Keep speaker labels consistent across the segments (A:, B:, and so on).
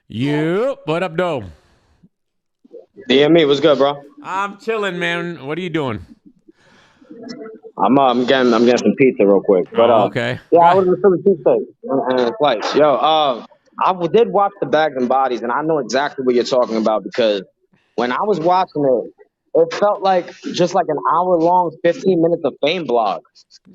A: You, what up, though?
B: DME, what's good, bro?
A: I'm chilling, man. What are you doing?
B: I'm getting some pizza real quick, but
A: Oh, okay.
B: yeah, I
A: Go-
B: was in Philly cheesesteak and slice. Yo, did watch the Bags and Bodies, and I know exactly what you're talking about because when I was watching it felt like just like an hour long, 15 minutes of fame blog.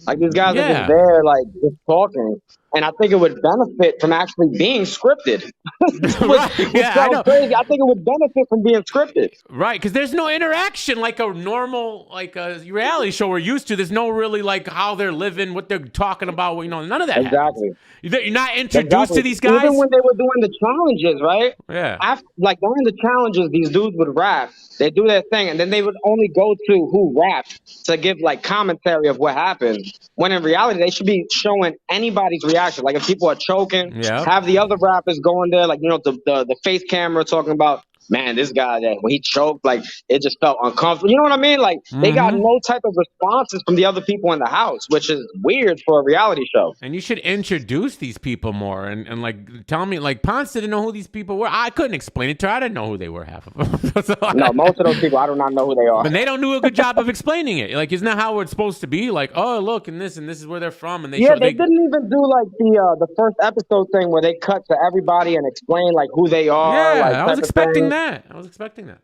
B: Like these guys are just
A: Yeah.
B: there, like just talking, and I think it would benefit from actually being scripted.
A: Right.
B: Which
A: Yeah, I
B: sounds
A: know.
B: crazy. I think it would benefit from being scripted.
A: Right, because there's no interaction like a normal, like a reality show we're used to. There's no really like how they're living, what they're talking about. None of that happens.
B: Exactly.
A: You're not introduced
B: Exactly.
A: to these
B: Even
A: guys.
B: when they were doing the challenges, right?
A: Yeah.
B: After, like during the challenges, these dudes would rap. They do their thing, and then they would only go to who rapped to give like commentary of what happened. When in reality, they should be showing anybody's reaction. Like if people are choking,
A: Yeah.
B: have the other rappers going there, like the face camera talking about. Man, this guy that when he choked, like it just felt uncomfortable. You know what I mean? Like they got
A: Mm-hmm.
B: no type of responses from the other people in the house, which is weird for a reality show.
A: And you should introduce these people more and like tell me, like Ponce didn't know who these people were. I couldn't explain it to her. I didn't know who they were, half of them.
B: No, most of those people, I do not know who they are.
A: But they don't do a good job of explaining it. Like, isn't that how it's supposed to be? Like, oh, look, and this is where they're from, and they
B: Yeah,
A: show
B: they
A: they.
B: didn't even do like the first episode thing where they cut to everybody and explain like who they are, like
A: Yeah, I was
B: type of
A: expecting
B: thing.
A: that. I was expecting that.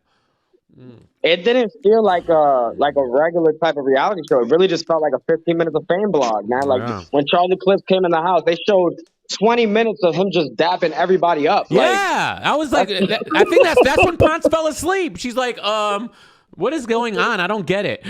B: It didn't feel like a regular type of reality show. It really just felt like a 15 minutes of fame blog, man. Like
A: Yeah.
B: when Charlie Clips came in the house, they showed 20 minutes of him just dapping everybody up. Like
A: Yeah, I was like, I think that's when Ponce fell asleep. She's like, what is going on? I don't get it.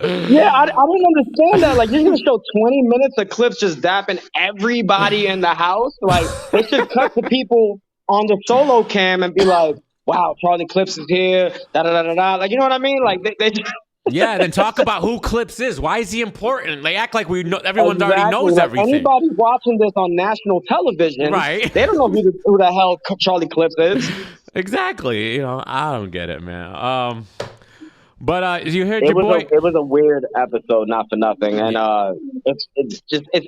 B: yeah, I didn't understand that. Like, you're gonna show 20 minutes of clips just dapping everybody in the house. Like, they should cut to people on the solo cam and be like, "Wow, Charlie Clips is here." Da da da da da. Like, you know what I mean? Like, they just,
A: Yeah, then talk about who Clips is. Why is he important? They act like we know everyone already
B: exactly.
A: knows
B: Like
A: everything.
B: anybody watching this on national television,
A: Right.
B: They don't know who the hell Charlie Clips is.
A: Exactly. I don't get it, man. But you heard your boy.
B: It was a weird episode, not for nothing, and it's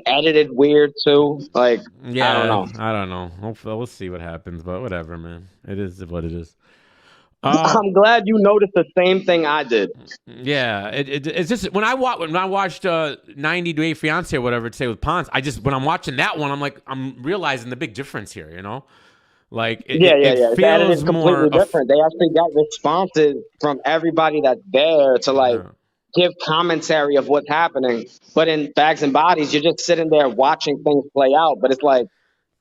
B: edited weird too. Like,
A: Yeah,
B: I don't know.
A: I don't know. Hopefully, we'll see what happens, but whatever, man. It is what it is.
B: I'm glad you noticed the same thing I did.
A: Yeah, it's just when I watched 90 Day Fiance or whatever to say with Ponce, when I'm watching that one, I'm realizing the big difference here. Like
B: Yeah.
A: it
B: It's edited
A: feels
B: completely
A: more.
B: different. They actually got responses from everybody that's there to like
A: Yeah.
B: give commentary of what's happening. But in Bags and Bodies, you're just sitting there watching things play out. But it's like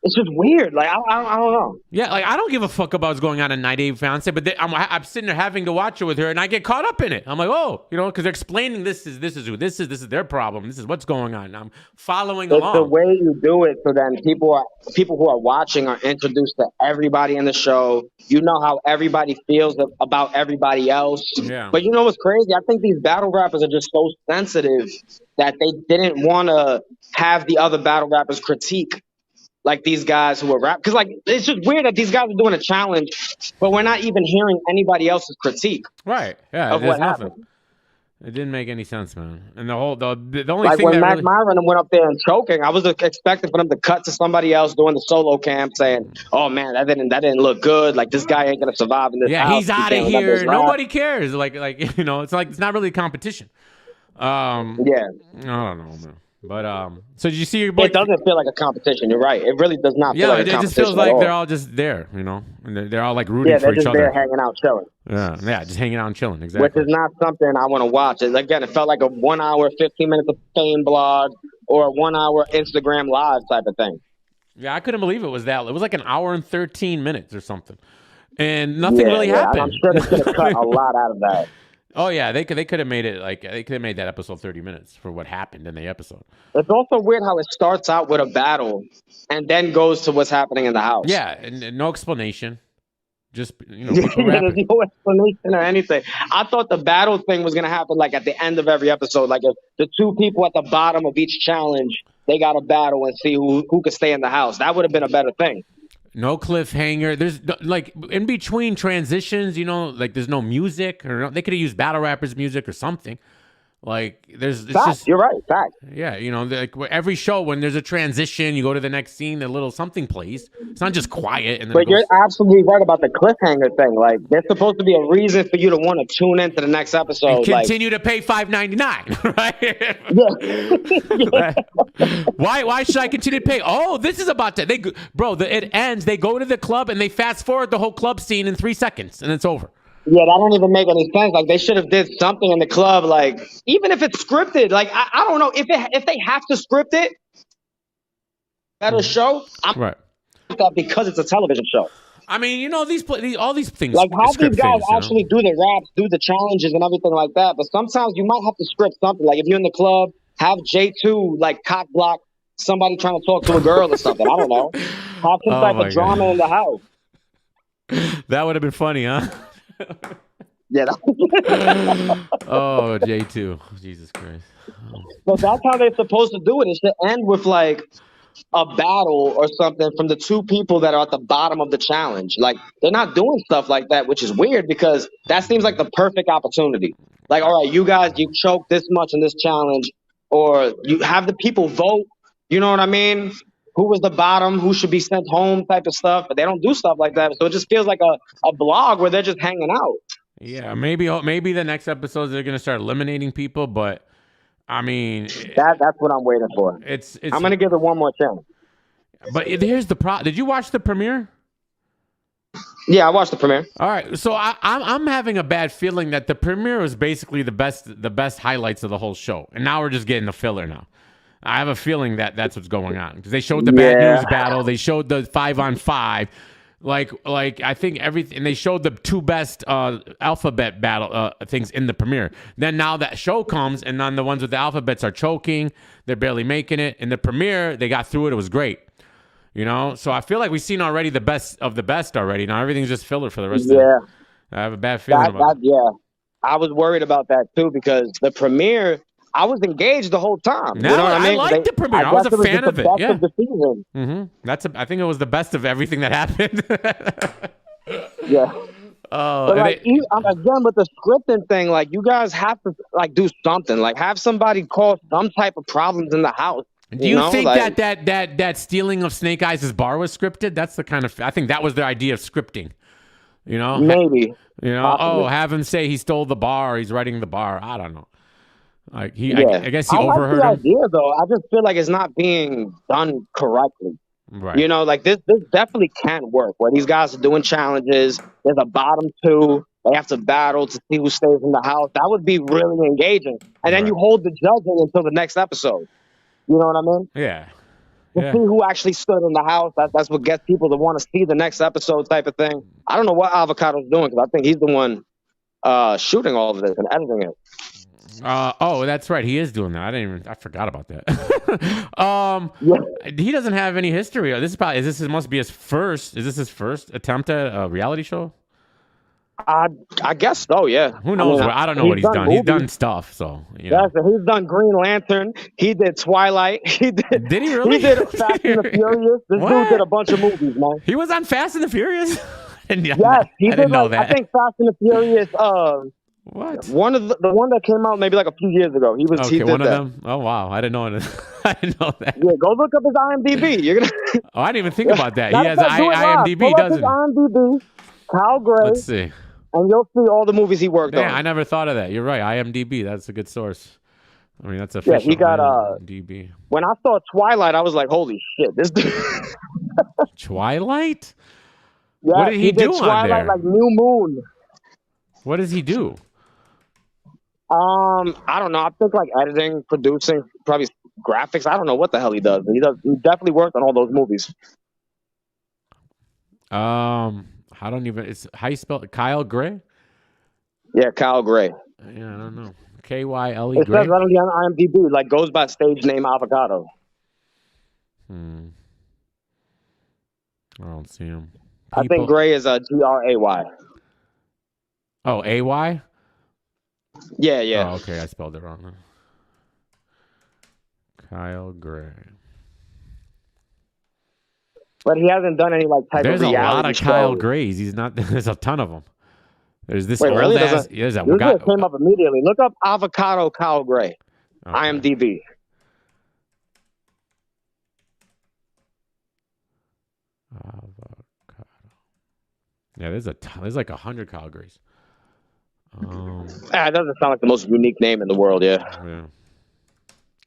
B: it's just weird. Like I don't know.
A: Yeah, like I don't give a fuck about what's going on in 90 Day Fiance, but I'm sitting there having to watch it with her, and I get caught up in it. I'm like, oh, because they're explaining this is who this is their problem. This is what's going on. I'm following
B: It's the
A: along.
B: way you do it, so then people who are watching are introduced to everybody in the show. You know how everybody feels about everybody else.
A: Yeah.
B: But you know what's crazy? I think these battle rappers are just so sensitive that they didn't want to have the other battle rappers critique like these guys who are rap. Because like it's just weird that these guys are doing a challenge, but we're not even hearing anybody else's critique
A: Right. Yeah.
B: of
A: There's
B: what
A: nothing.
B: happened.
A: It didn't make any sense, man. And the only
B: Like
A: thing
B: when
A: that
B: Mac
A: really.
B: Myron went up there and choking, I was expecting for them to cut to somebody else doing the solo cam saying, "Oh man, that didn't look good. Like this guy ain't gonna survive in this
A: Yeah,
B: house.
A: he's
B: He
A: out of
B: can't let this
A: here.
B: rap."
A: Nobody cares. Like it's not really a competition. I
B: Yeah,
A: don't know, man. But so did you see your boy?
B: it doesn't feel like a competition. You're right. It really does not feel
A: Yeah,
B: like
A: it
B: a
A: just
B: competition
A: feels
B: at
A: like
B: all.
A: they're all just there, and they're all like rooting
B: Yeah,
A: for
B: they're
A: each
B: just there
A: other.
B: hanging out chilling,
A: Yeah, just hanging out and chilling.
B: which
A: Exactly.
B: is not something I want to watch. Again, it felt like a 1 hour, 15 minutes of fame blog or a 1 hour Instagram live type of thing.
A: Yeah, I couldn't believe it was that. It was like an hour and 13 minutes or something, and nothing really happened.
B: I'm sure they could have cut a lot out of that.
A: Oh yeah, they could have made it they could have made that episode 30 minutes for what happened in the episode.
B: It's also weird how it starts out with a battle and then goes to what's happening in the house.
A: Yeah, and no explanation. Just people
B: There's
A: rapping.
B: no explanation or anything. I thought the battle thing was gonna happen like at the end of every episode. Like if the two people at the bottom of each challenge, they got to battle and see who could stay in the house. That would have been a better thing.
A: No cliffhanger. There's like in between transitions, like there's no music or they could have used battle rappers music or something. Like it's
B: Fact.
A: just
B: You're right. Fact.
A: yeah, you know, like every show when there's a transition, you go to the next scene, a little something plays. It's not just quiet and then it
B: But you're
A: goes.
B: absolutely right about the cliffhanger thing. Like, there's supposed to be a reason for you to want to tune into the next
A: And
B: episode. Like,
A: continue to pay $5.99, right?
B: yeah.
A: Why should I continue to pay? Oh, this is about to it ends. They go to the club and they fast forward the whole club scene in 3 seconds and it's over.
B: Yeah, that don't even make any sense. Like, they should have did something in the club. Like, even if it's scripted, like I don't know if they have to script it, better show. I'm
A: Right.
B: that because it's a television show.
A: I mean, you know, all these things.
B: Like, have
A: script
B: these guys
A: things, you know?
B: actually do the raps, do the challenges and everything like that. But sometimes you might have to script something. Like, if you're in the club, have J2 like cock block somebody trying to talk to a girl or something. I don't know. Have some type of drama in the house.
A: That would have been funny, huh?
B: Yeah.
A: Oh, J2. Jesus Christ.
B: But that's how they're supposed to do it. It should end with like a battle or something from the two people that are at the bottom of the challenge. Like, they're not doing stuff like that, which is weird because that seems like the perfect opportunity. Like, all right, you guys, you choked this much in this challenge, or you have the people vote. You know what I mean? Who was the bottom? Who should be sent home? Type of stuff. But they don't do stuff like that. So it just feels like a blog where they're just hanging out.
A: Yeah, maybe the next episodes they're gonna start eliminating people, but I mean,
B: That's what I'm waiting for.
A: it's
B: I'm gonna give it one more chance.
A: But here's the problem. Did you watch the premiere?
B: Yeah, I watched the premiere.
A: All right, so I'm having a bad feeling that the premiere was basically the best highlights of the whole show, and now we're just getting the filler now. I have a feeling that that's what's going on because they showed the bad news battle, they showed the 5-on-5, like I think everything. They showed the 2 best alphabet battle things in the premiere. Then now that show comes, and then the ones with the alphabets are choking, they're barely making it. In the premiere, they got through it. It was great. You know, so I feel like we've seen already the best of the best already. Now everything's just filler for the rest of it. I have a bad feeling about it.
B: Yeah. I was worried about that too because the premiere, I was engaged the whole time.
A: No,
B: you know what I mean?
A: I liked the premiere. I was a fan of it. Yeah.
B: Of the season.
A: I think it was the best of everything that happened.
B: Yeah.
A: Oh,
B: But like, again, with the scripting thing, like, you guys have to like do something. Like, have somebody cause some type of problems in the house.
A: Do you think like, that stealing of Snake Eyes' bar was scripted? That's the kind of, I think that was their idea of scripting. You know,
B: maybe.
A: You know,
B: possibly.
A: Have him say he stole the bar. He's writing the bar. I don't know. Like I guess he overheard
B: like the
A: him.
B: idea, though. I just feel like it's not being done correctly.
A: Right.
B: You know, like this definitely can work. Where these guys are doing challenges. There's a bottom 2. They have to battle to see who stays in the house. That would be really engaging. And then you hold the judging until the next episode. You know what I mean?
A: Yeah.
B: To see who actually stood in the house. That's what gets people to want to see the next episode type of thing. I don't know what Avocado's doing because I think he's the one shooting all of this and editing it.
A: Oh, that's right. He is doing that. I forgot about that. He doesn't have any history. This must be his first. Is this his first attempt at a reality show?
B: I guess so, yeah.
A: Who knows? I don't know what he's done.
B: Movies.
A: He's done stuff, so you know.
B: Yeah, so he's done Green Lantern. He did Twilight.
A: Did he really?
B: He did Fast and the Furious. This dude did a bunch of movies, man.
A: He was on Fast and the Furious.
B: Yes, he did. Know that. I think Fast and the Furious.
A: What?
B: One of the one that came out maybe like a few years ago. He was.
A: Okay,
B: he did
A: one of
B: that.
A: them. Oh wow, I didn't know it. I didn't know that.
B: Yeah, go look up his IMDb. You're gonna.
A: Oh, I didn't even think about that. He has IMDb, doesn't he?
B: IMDb. Kyle Gray.
A: Let's see.
B: And you'll see all the movies he worked on.
A: I never thought of that. You're right. IMDb. That's a good source. I mean, that's official.
B: Yeah, he got
A: IMDb.
B: When I saw Twilight, I was like, "Holy shit!" This dude.
A: Twilight.
B: Yeah,
A: what did he do
B: Twilight,
A: on there?
B: like New Moon.
A: What does he do?
B: I don't know. I think like editing, producing, probably graphics. I don't know what the hell he does. He definitely worked on all those movies.
A: I don't even. It's how you spell it? Kyle Gray.
B: Yeah, Kyle Gray.
A: Yeah, I don't know. Kyle
B: It
A: Gray.
B: says right on IMDb, like goes by stage name Avocado.
A: I don't see him.
B: I think Gray is Gray.
A: Oh, AY?
B: Yeah.
A: Oh, okay, I spelled it wrong. Kyle Gray.
B: But he hasn't done any like type
A: There's
B: of reality
A: a lot of
B: show.
A: Kyle Grays. He's not. There's a ton of them. There's this
B: Wait,
A: old
B: really?
A: ass. There's a
B: Usually it came up immediately. Look up Avocado Kyle Gray.
A: Okay.
B: IMDb.
A: Avocado. Yeah, there's like 100 Kyle Grays.
B: It doesn't sound like the most unique name in the world, yeah.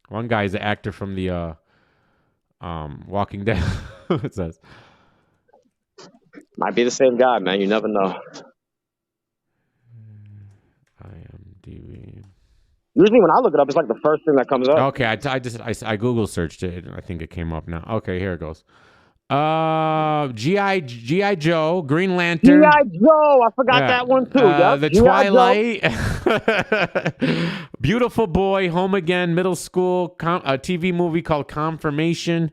A: One guy is an actor from the Walking Dead. It says.
B: Might be the same guy, man. You never know.
A: IMDb.
B: Usually when I look it up, it's like the first thing that comes up.
A: Okay, I Google searched it. I think it came up now. Okay, here it goes. G.I. Joe, Green Lantern.
B: G.I. Joe, I forgot that one too.
A: The Twilight, Beautiful Boy, Home Again, Middle School, a TV movie called Confirmation.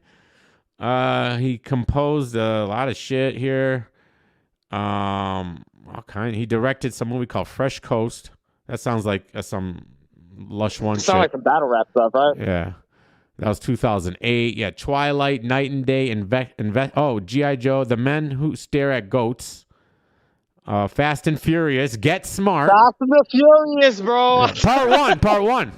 A: He composed a lot of shit here. All kind. He directed some movie called Fresh Coast. That sounds like some Lush One shit.
B: Sounds like some battle rap stuff, right?
A: Yeah. That was 2008. Yeah, Twilight, Night and Day, G.I. Joe, The Men Who Stare at Goats, Fast and Furious, Get Smart.
B: Fast and the Furious, bro.
A: Part one.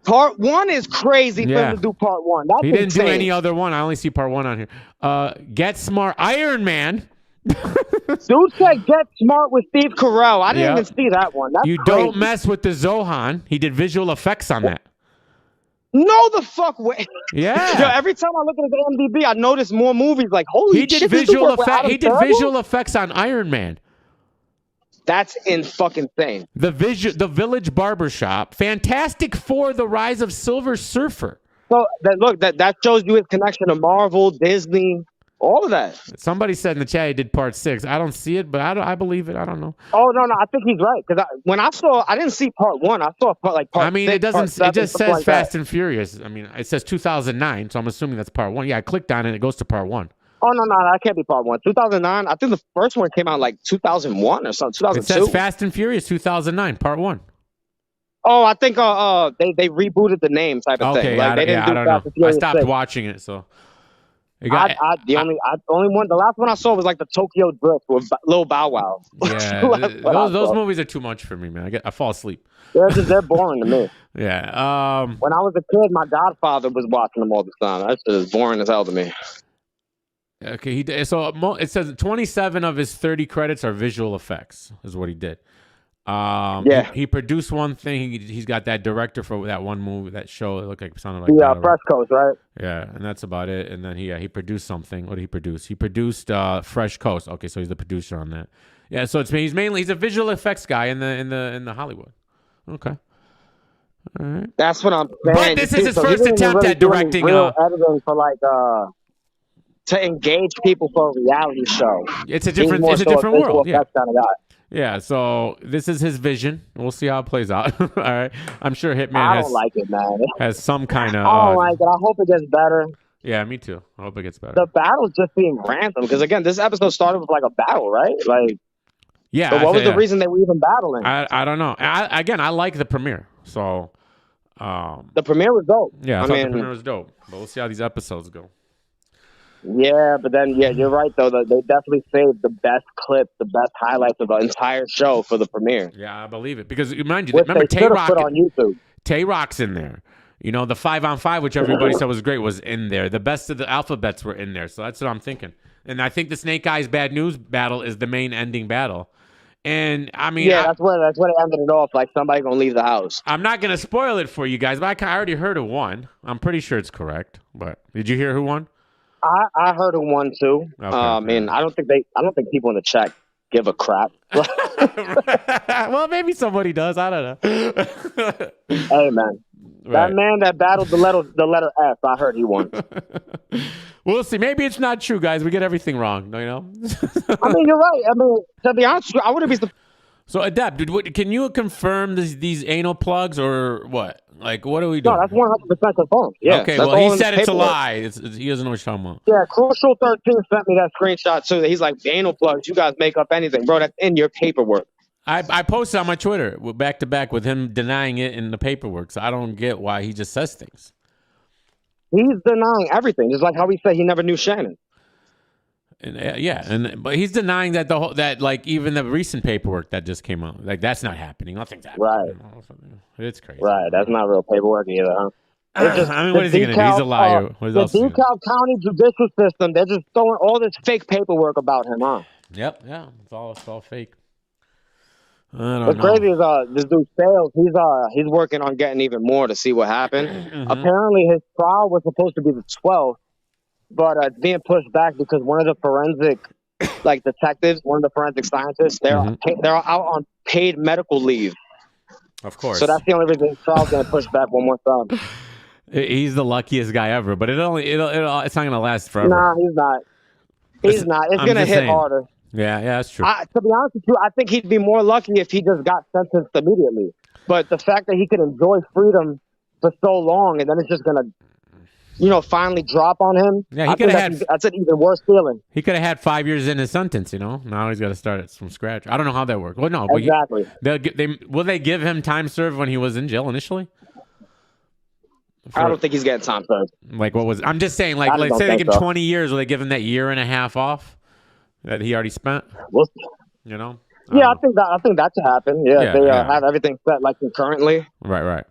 B: Part one is crazy for him to do part one. That's
A: he didn't
B: insane.
A: do any other one. I only see part one on here. Get Smart, Iron Man.
B: Dude said Get Smart with Steve Carell. I didn't even see that one. That's
A: You
B: crazy.
A: Don't Mess with the Zohan. He did visual effects on that.
B: No, the fuck way.
A: Yeah.
B: Yo, every time I look at his IMDb, I notice more movies. Like, holy
A: He did
B: shit!
A: visual effects. He did visual effects on Iron Man.
B: That's in fucking insane.
A: The Village Barbershop. Fantastic Four: The Rise of Silver Surfer.
B: So that shows you his connection to Marvel, Disney, all of that.
A: Somebody said in the chat he did part 6. I don't see it, but I believe it. I don't know.
B: Oh no, I think he's right because when I didn't see part 1. I saw part 6,
A: it doesn't.
B: part 7,
A: it just says
B: like
A: Fast
B: that.
A: and Furious. I mean, it says 2009, so I'm assuming that's part 1. Yeah, I clicked on it. It goes to part 1.
B: Oh no, that can't be part 1. 2009. I think the first one came out like 2001 or something. 2002.
A: It says Fast and Furious 2009, part 1.
B: Oh, I think they rebooted the name type of thing. Like,
A: I don't know. I stopped watching it, so.
B: The only one, the last one I saw was like the Tokyo Drift with Lil Bow Wow.
A: Yeah, those movies are too much for me, man. I fall asleep.
B: They're boring to me.
A: Yeah.
B: When I was a kid, my godfather was watching them all the time. That's just boring as hell to me.
A: Okay, so it says 27 of his 30 credits are visual effects, is what he did. He produced one thing. He's got that director for that one movie, that show. It looked like sounded like
B: Fresh Coast, right?
A: Yeah, and that's about it. And then he produced something. What did he produce? He produced Fresh Coast. Okay, so he's the producer on that. Yeah, so he's a visual effects guy in the Hollywood. Okay. All right.
B: That's what I'm saying.
A: But this is his first attempt at directing.
B: Editing for like to engage people for a reality show.
A: It's a different world. Yeah.
B: Kind of guy.
A: Yeah, so this is his vision. We'll see how it plays out. All right. I'm sure Hitman
B: I don't like it, man.
A: has some kind of...
B: I don't like it. I hope it gets better.
A: Yeah, me too. I hope it gets better.
B: The battles just seem random. Because, again, this episode started with, like, a battle, right? Like,
A: yeah.
B: So what was the reason they were even battling?
A: I don't know. I like the premiere. So...
B: the premiere was dope.
A: Yeah, I thought the premiere was dope. But we'll see how these episodes go.
B: Yeah, but then, you're right, though. They definitely saved the best clips, the best highlights of the entire show for the premiere.
A: Yeah, I believe it. Because, remember,
B: Tay-Rock put on YouTube.
A: Tay-Rock's in there. You know, the 5-on-5, which everybody said was great, was in there. The best of the alphabets were in there. So that's what I'm thinking. And I think the Snake Eyes Bad News battle is the main ending battle. And, I mean...
B: Yeah, that's where they ended it off. Like, somebody going to leave the house.
A: I'm not going to spoil it for you guys, but I already heard who won. I'm pretty sure it's correct. But did you hear who won?
B: I heard who won too.
A: Okay,
B: and I don't think people in the chat give a crap.
A: Well, maybe somebody does. I don't know.
B: Hey man, that man that battled the letter F, I heard he won.
A: We'll see. Maybe it's not true, guys. We get everything wrong. You know.
B: I mean, you're right. I mean, to be honest with you, I wouldn't be.
A: So, Adept, dude, can you confirm these anal plugs or what? Like, what are we doing?
B: No, that's 100% confirmed. Yeah.
A: Okay, well, he said it's a lie. He doesn't know what you're talking about.
B: Yeah, Crucial 13 sent me that screenshot too. He's like, the anal plugs, you guys make up anything. Bro, that's in your paperwork.
A: I posted on my Twitter back to back with him denying it in the paperwork, so I don't get why he just says things.
B: He's denying everything, just like how he said he never knew Shannon.
A: And, but he's denying that like even the recent paperwork that just came out, like that's not happening. Nothing's happening.
B: Right.
A: It's crazy.
B: Right. That's not real paperwork either, huh? It's just,
A: I mean, what is he gonna do? He's a liar. What
B: the
A: else is he gonna do?
B: DeKalb County judicial system, they're just throwing all this fake paperwork about him, huh?
A: Yep. Yeah. It's all fake. I don't know.
B: What's crazy is this dude Sales. He's working on getting even more to see what happened.
A: Mm-hmm.
B: Apparently, his trial was supposed to be the 12th, but it's being pushed back because one of the forensic, like detectives, one of the forensic scientists, they're out on paid medical leave.
A: Of course.
B: So that's the only reason his trial's going to push back one more time.
A: He's the luckiest guy ever, but it's not gonna last forever.
B: Nah, he's not. He's not. It's going to hit harder.
A: Yeah, that's true.
B: To be honest with you, I think he'd be more lucky if he just got sentenced immediately. But the fact that he could enjoy freedom for so long and then it's just going to, finally drop on him,
A: yeah, he could have
B: that's an even worse feeling.
A: He could have had 5 years in his sentence, Now he's got to start it from scratch. I don't know how that works. Well, no,
B: exactly.
A: Will they give him time served when he was in jail initially?
B: I don't think he's getting time served.
A: Like, what was? I'm just saying, like, let's say they give him 20 years. Will they give him that year and a half off that he already spent?
B: We'll see.
A: I
B: think that should happen. Yeah, they have everything set like concurrently.
A: Right.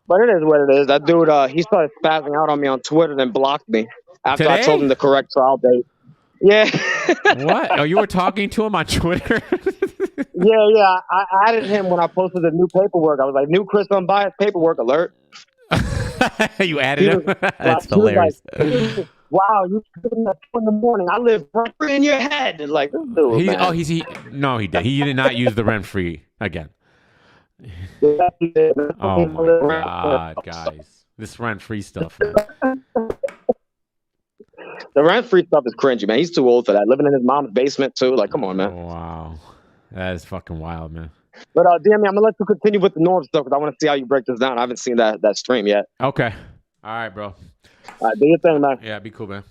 B: But it is what it is. That dude, he started spazzing out on me on Twitter, then blocked me after
A: Today?
B: I told him the correct trial date. Yeah.
A: What? Oh, you were talking to him on Twitter?
B: Yeah. I added him when I posted the new paperwork. I was like, new Chris Unbiased paperwork alert.
A: You added him? That's hilarious.
B: Like, wow, you put him at 2 a.m. I live rent free in your head. Like, this dude, man.
A: No, he did. He did not use the rent free again. Oh my God, guys. This rent free stuff, man.
B: The rent free stuff is cringy, man. He's too old for that. Living in his mom's basement, too. Like, come on, man.
A: Wow. That is fucking wild, man.
B: But, DME, I'm going to let you continue with the norm stuff because I want to see how you break this down. I haven't seen that stream yet.
A: Okay. All right, bro.
B: All right, do your thing, man.
A: Yeah, be cool, man.